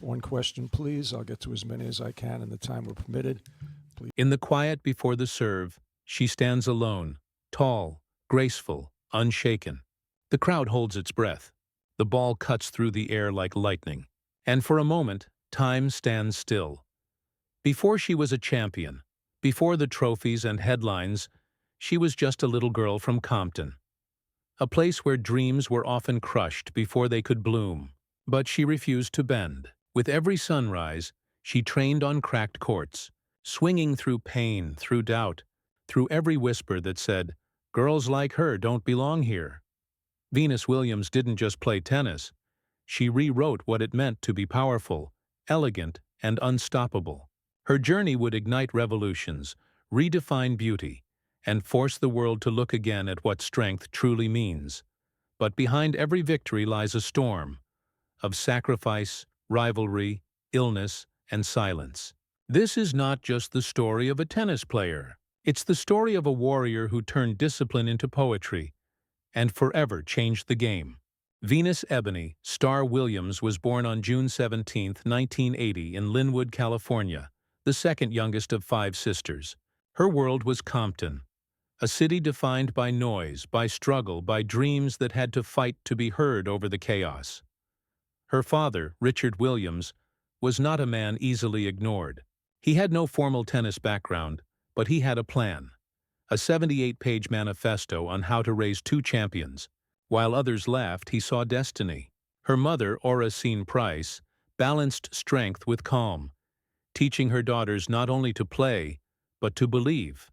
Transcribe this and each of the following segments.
One question, please. I'll get to as many as I can in the time we're permitted. Please. In the quiet before the serve, she stands alone, tall, graceful, unshaken. The crowd holds its breath. The ball cuts through the air like lightning. And for a moment, time stands still. Before she was a champion, before the trophies and headlines, she was just a little girl from Compton. A place where dreams were often crushed before they could bloom. But she refused to bend. With every sunrise, she trained on cracked courts, swinging through pain, through doubt, through every whisper that said, "Girls like her don't belong here." Venus Williams didn't just play tennis. She rewrote what it meant to be powerful, elegant, and unstoppable. Her journey would ignite revolutions, redefine beauty, and force the world to look again at what strength truly means. But behind every victory lies a storm of sacrifice, rivalry, illness, and silence. This is not just the story of a tennis player. It's the story of a warrior who turned discipline into poetry and forever changed the game. Venus Ebony Starr Williams was born on June 17, 1980 in Linwood, California, the second youngest of 5 sisters. Her world was Compton, a city defined by noise, by struggle, by dreams that had to fight to be heard over the chaos. Her father, Richard Williams, was not a man easily ignored. He had no formal tennis background, but he had a plan. A 78-page manifesto on how to raise 2 champions. While others laughed, he saw destiny. Her mother, Oracene Price, balanced strength with calm, teaching her daughters not only to play, but to believe.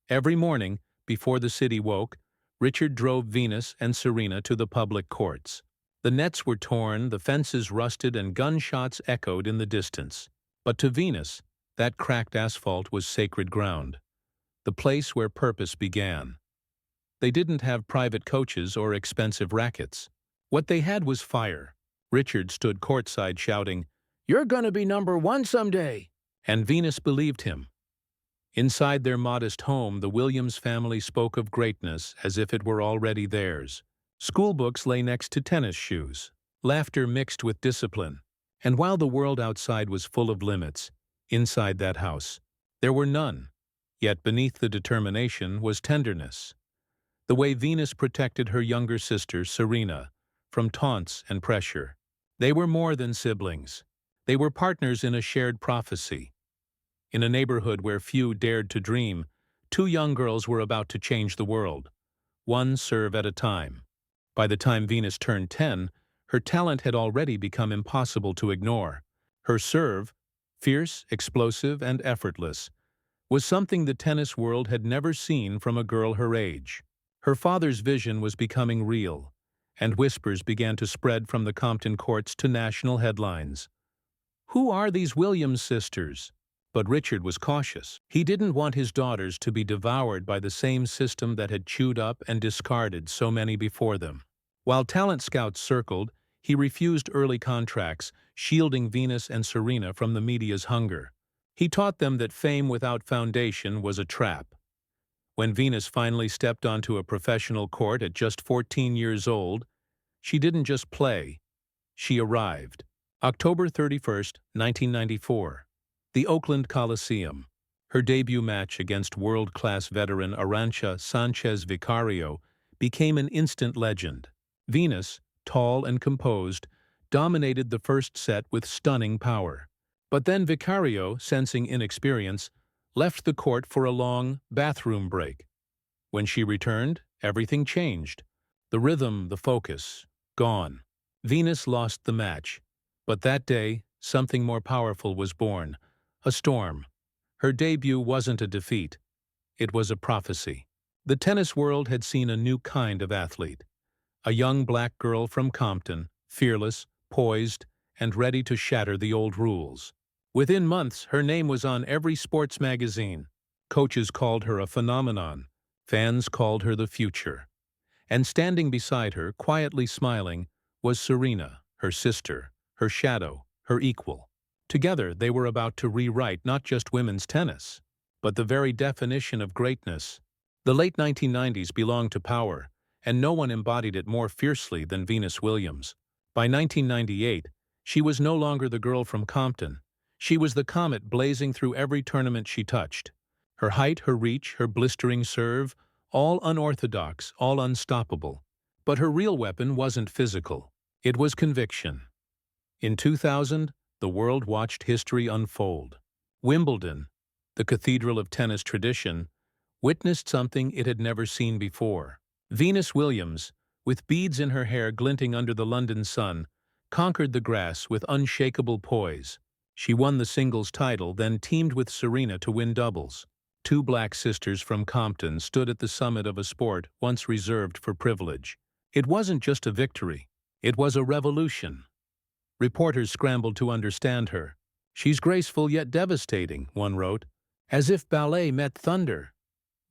Every morning, before the city woke, Richard drove Venus and Serena to the public courts. The nets were torn, the fences rusted, and gunshots echoed in the distance. But to Venus, that cracked asphalt was sacred ground, the place where purpose began. They didn't have private coaches or expensive rackets. What they had was fire. Richard stood courtside shouting, "You're gonna be #1 someday!" And Venus believed him. Inside their modest home, the Williams family spoke of greatness as if it were already theirs. Schoolbooks lay next to tennis shoes. Laughter mixed with discipline. And while the world outside was full of limits, inside that house, there were none. Yet beneath the determination was tenderness. The way Venus protected her younger sister, Serena, from taunts and pressure. They were more than siblings. They were partners in a shared prophecy. In a neighborhood where few dared to dream, 2 young girls were about to change the world, one serve at a time. By the time Venus turned 10, her talent had already become impossible to ignore. Her serve, fierce, explosive, and effortless, was something the tennis world had never seen from a girl her age. Her father's vision was becoming real, and whispers began to spread from the Compton courts to national headlines. Who are these Williams sisters? But Richard was cautious. He didn't want his daughters to be devoured by the same system that had chewed up and discarded so many before them. While talent scouts circled, he refused early contracts, shielding Venus and Serena from the media's hunger. He taught them that fame without foundation was a trap. When Venus finally stepped onto a professional court at just 14 years old, she didn't just play, she arrived. October 31st, 1994. The Oakland Coliseum. Her debut match against world-class veteran Arantxa Sanchez Vicario became an instant legend. Venus, tall and composed, dominated the first set with stunning power. But then Vicario, sensing inexperience, left the court for a long bathroom break. When she returned, everything changed. The rhythm, the focus, gone. Venus lost the match. But that day, something more powerful was born. A storm. Her debut wasn't a defeat. It was a prophecy. The tennis world had seen a new kind of athlete. A young black girl from Compton, fearless, poised, and ready to shatter the old rules. Within months, her name was on every sports magazine. Coaches called her a phenomenon. Fans called her the future. And standing beside her, quietly smiling, was Serena, her sister, her shadow, her equal. Together, they were about to rewrite not just women's tennis, but the very definition of greatness. The late 1990s belonged to power, and no one embodied it more fiercely than Venus Williams. By 1998, She was no longer the girl from Compton. She was the comet blazing through every tournament she touched. Her height, her reach, her blistering serve, all unorthodox, all unstoppable. But her real weapon wasn't physical. It was conviction. In 2000, the world watched history unfold. Wimbledon, the cathedral of tennis tradition, witnessed something it had never seen before. Venus Williams, with beads in her hair glinting under the London sun, conquered the grass with unshakable poise. She won the singles title, then teamed with Serena to win doubles. Two black sisters from Compton stood at the summit of a sport once reserved for privilege. It wasn't just a victory. It was a revolution. Reporters scrambled to understand her. "She's graceful yet devastating," one wrote, "as if ballet met thunder."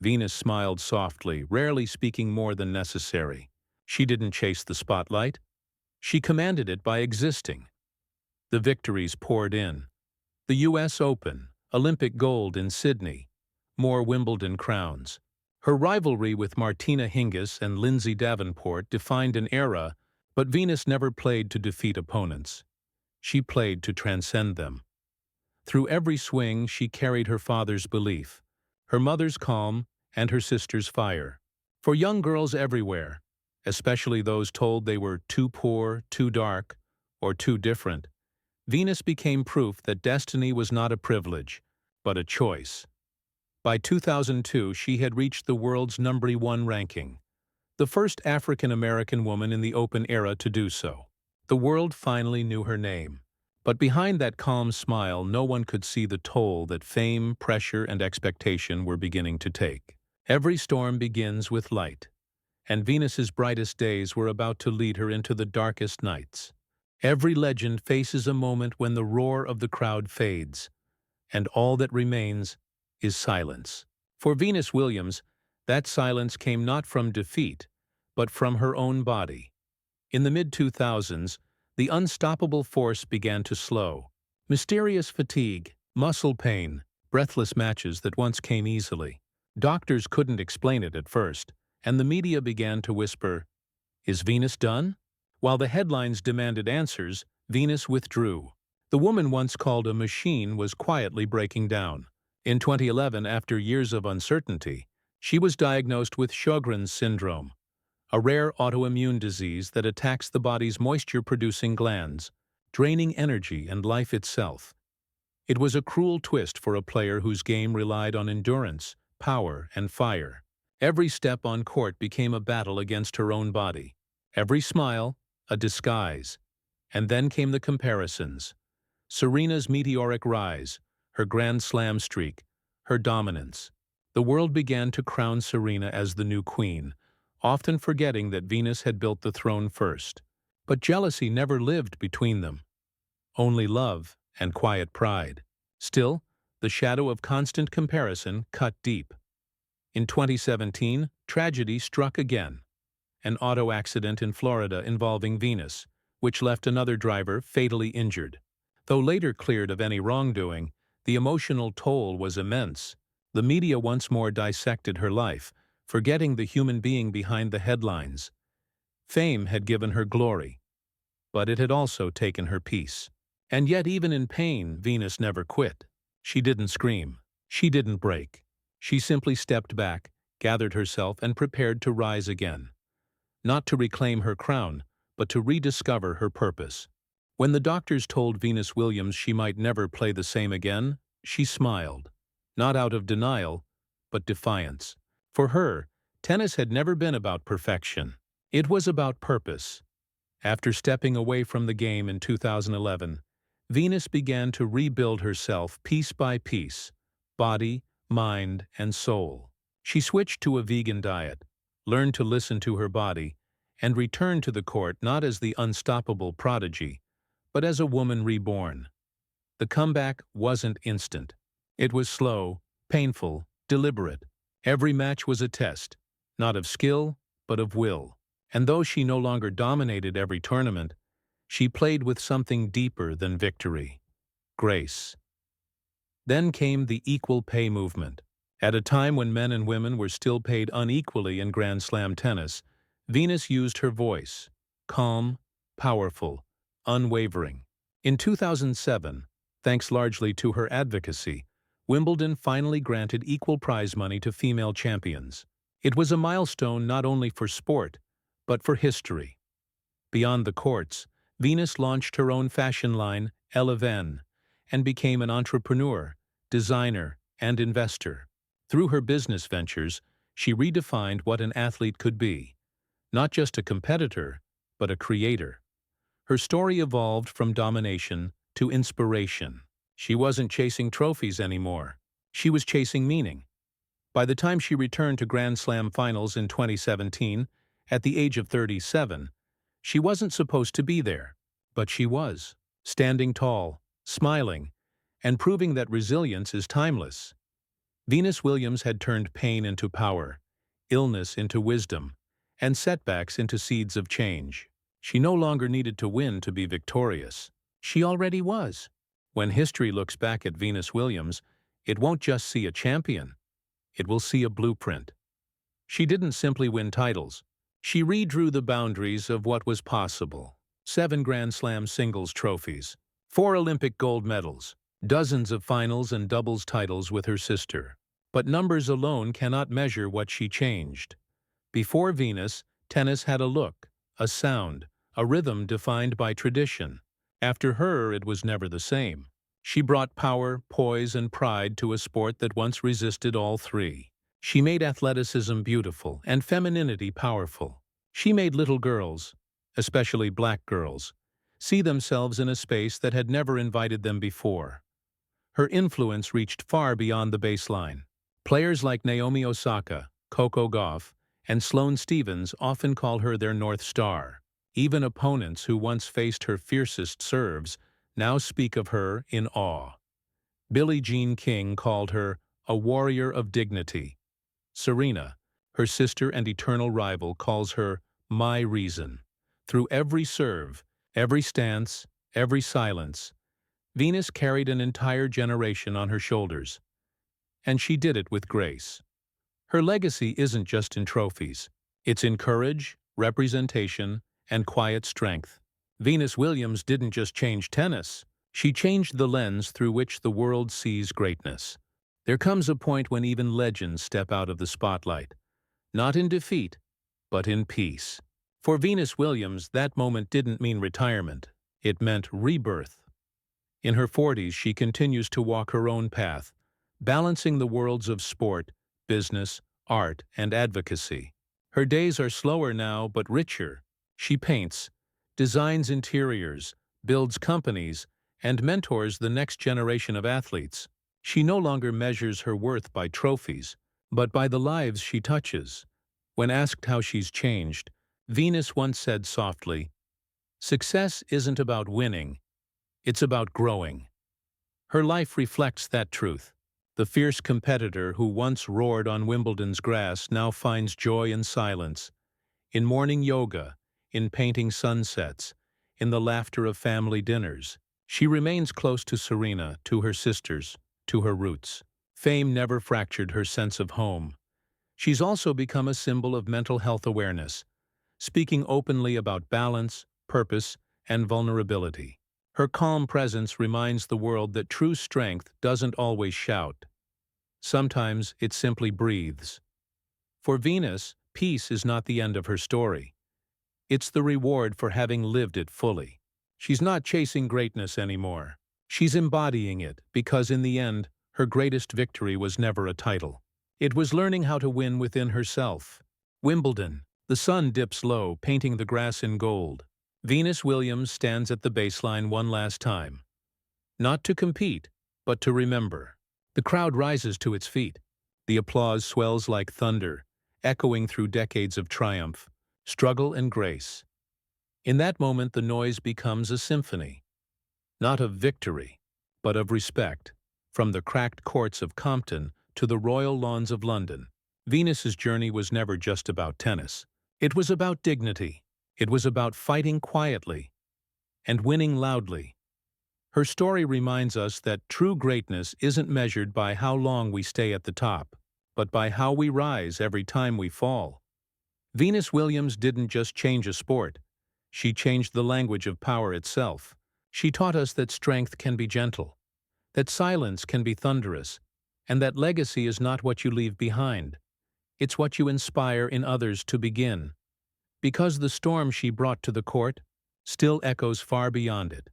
Venus smiled softly, rarely speaking more than necessary. She didn't chase the spotlight. She commanded it by existing. The victories poured in. The U.S. Open, Olympic gold in Sydney, more Wimbledon crowns. Her rivalry with Martina Hingis and Lindsay Davenport defined an era, but Venus never played to defeat opponents. She played to transcend them. Through every swing, she carried her father's belief, her mother's calm, and her sister's fire. For young girls everywhere, especially those told they were too poor, too dark, or too different, Venus became proof that destiny was not a privilege, but a choice. By 2002, she had reached the world's #1 ranking, the first African-American woman in the Open era to do so. The world finally knew her name. But behind that calm smile, no one could see the toll that fame, pressure, and expectation were beginning to take. Every storm begins with light, and Venus's brightest days were about to lead her into the darkest nights. Every legend faces a moment when the roar of the crowd fades, and all that remains is silence. For Venus Williams, that silence came not from defeat, but from her own body. In the mid-2000s, the unstoppable force began to slow. Mysterious fatigue, muscle pain, breathless matches that once came easily. Doctors couldn't explain it at first, and the media began to whisper, "Is Venus done?" While the headlines demanded answers, Venus withdrew. The woman once called a machine was quietly breaking down. In 2011, after years of uncertainty, she was diagnosed with Sjogren's syndrome, a rare autoimmune disease that attacks the body's moisture-producing glands, draining energy and life itself. It was a cruel twist for a player whose game relied on endurance, power, and fire. Every step on court became a battle against her own body. Every smile, a disguise. And then came the comparisons. Serena's meteoric rise, her Grand Slam streak, her dominance. The world began to crown Serena as the new queen, often forgetting that Venus had built the throne first. But jealousy never lived between them. Only love and quiet pride. Still, the shadow of constant comparison cut deep. In 2017, tragedy struck again. An auto accident in Florida involving Venus, which left another driver fatally injured. Though later cleared of any wrongdoing, the emotional toll was immense. The media once more dissected her life, forgetting the human being behind the headlines. Fame had given her glory, but it had also taken her peace. And yet even in pain, Venus never quit. She didn't scream. She didn't break. She simply stepped back, gathered herself, and prepared to rise again. Not to reclaim her crown, but to rediscover her purpose. When the doctors told Venus Williams she might never play the same again, she smiled. Not out of denial, but defiance. For her, tennis had never been about perfection. It was about purpose. After stepping away from the game in 2011, Venus began to rebuild herself piece by piece, body, mind, and soul. She switched to a vegan diet, learned to listen to her body, and returned to the court not as the unstoppable prodigy, but as a woman reborn. The comeback wasn't instant. It was slow, painful, deliberate. Every match was a test, not of skill, but of will. And though she no longer dominated every tournament, she played with something deeper than victory: grace. Then came the equal pay movement. At a time when men and women were still paid unequally in Grand Slam tennis, Venus used her voice, calm, powerful, unwavering. In 2007, thanks largely to her advocacy, Wimbledon finally granted equal prize money to female champions. It was a milestone not only for sport, but for history. Beyond the courts, Venus launched her own fashion line, elegance, and became an entrepreneur, designer, and investor. Through her business ventures, she redefined what an athlete could be, not just a competitor, but a creator. Her story evolved from domination to inspiration. She wasn't chasing trophies anymore. She was chasing meaning. By the time she returned to Grand Slam finals in 2017, at the age of 37, she wasn't supposed to be there, but she was, standing tall, smiling, and proving that resilience is timeless. Venus Williams had turned pain into power, illness into wisdom, and setbacks into seeds of change. She no longer needed to win to be victorious. She already was. When history looks back at Venus Williams, it won't just see a champion. It will see a blueprint. She didn't simply win titles. She redrew the boundaries of what was possible. 7 Grand Slam singles trophies, 4 Olympic gold medals, dozens of finals and doubles titles with her sister. But numbers alone cannot measure what she changed. Before Venus, tennis had a look, a sound, a rhythm defined by tradition. After her, it was never the same. She brought power, poise, and pride to a sport that once resisted all three. She made athleticism beautiful and femininity powerful. She made little girls, especially black girls, see themselves in a space that had never invited them before. Her influence reached far beyond the baseline. Players like Naomi Osaka, Coco Gauff, and Sloane Stephens often call her their North Star. Even opponents who once faced her fiercest serves now speak of her in awe. Billie Jean King called her a warrior of dignity. Serena, her sister and eternal rival, calls her my reason. Through every serve, every stance, every silence, Venus carried an entire generation on her shoulders. And she did it with grace. Her legacy isn't just in trophies. It's in courage, representation, and quiet strength. Venus Williams didn't just change tennis. She changed the lens through which the world sees greatness. There comes a point when even legends step out of the spotlight. Not in defeat, but in peace. For Venus Williams, that moment didn't mean retirement. It meant rebirth. In her 40s, she continues to walk her own path, balancing the worlds of sport, business, art, and advocacy. Her days are slower now, but richer. She paints, designs interiors, builds companies, and mentors the next generation of athletes. She no longer measures her worth by trophies, but by the lives she touches. When asked how she's changed, Venus once said softly, "Success isn't about winning, it's about growing." Her life reflects that truth. The fierce competitor who once roared on Wimbledon's grass now finds joy in silence, in morning yoga, in painting sunsets, in the laughter of family dinners. She remains close to Serena, to her sisters, to her roots. Fame never fractured her sense of home. She's also become a symbol of mental health awareness, speaking openly about balance, purpose, and vulnerability. Her calm presence reminds the world that true strength doesn't always shout. Sometimes it simply breathes. For Venus, peace is not the end of her story. It's the reward for having lived it fully. She's not chasing greatness anymore. She's embodying it because in the end, her greatest victory was never a title. It was learning how to win within herself. Wimbledon. The sun dips low, painting the grass in gold. Venus Williams stands at the baseline one last time. Not to compete, but to remember. The crowd rises to its feet. The applause swells like thunder, echoing through decades of triumph, struggle, and grace. In that moment, the noise becomes a symphony. Not of victory, but of respect. From the cracked courts of Compton to the royal lawns of London, Venus's journey was never just about tennis. It was about dignity. It was about fighting quietly and winning loudly. Her story reminds us that true greatness isn't measured by how long we stay at the top, but by how we rise every time we fall. Venus Williams didn't just change a sport. She changed the language of power itself. She taught us that strength can be gentle, that silence can be thunderous, and that legacy is not what you leave behind. It's what you inspire in others to begin. Because the storm she brought to the court still echoes far beyond it.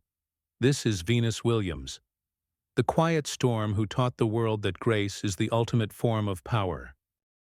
This is Venus Williams, the quiet storm who taught the world that grace is the ultimate form of power.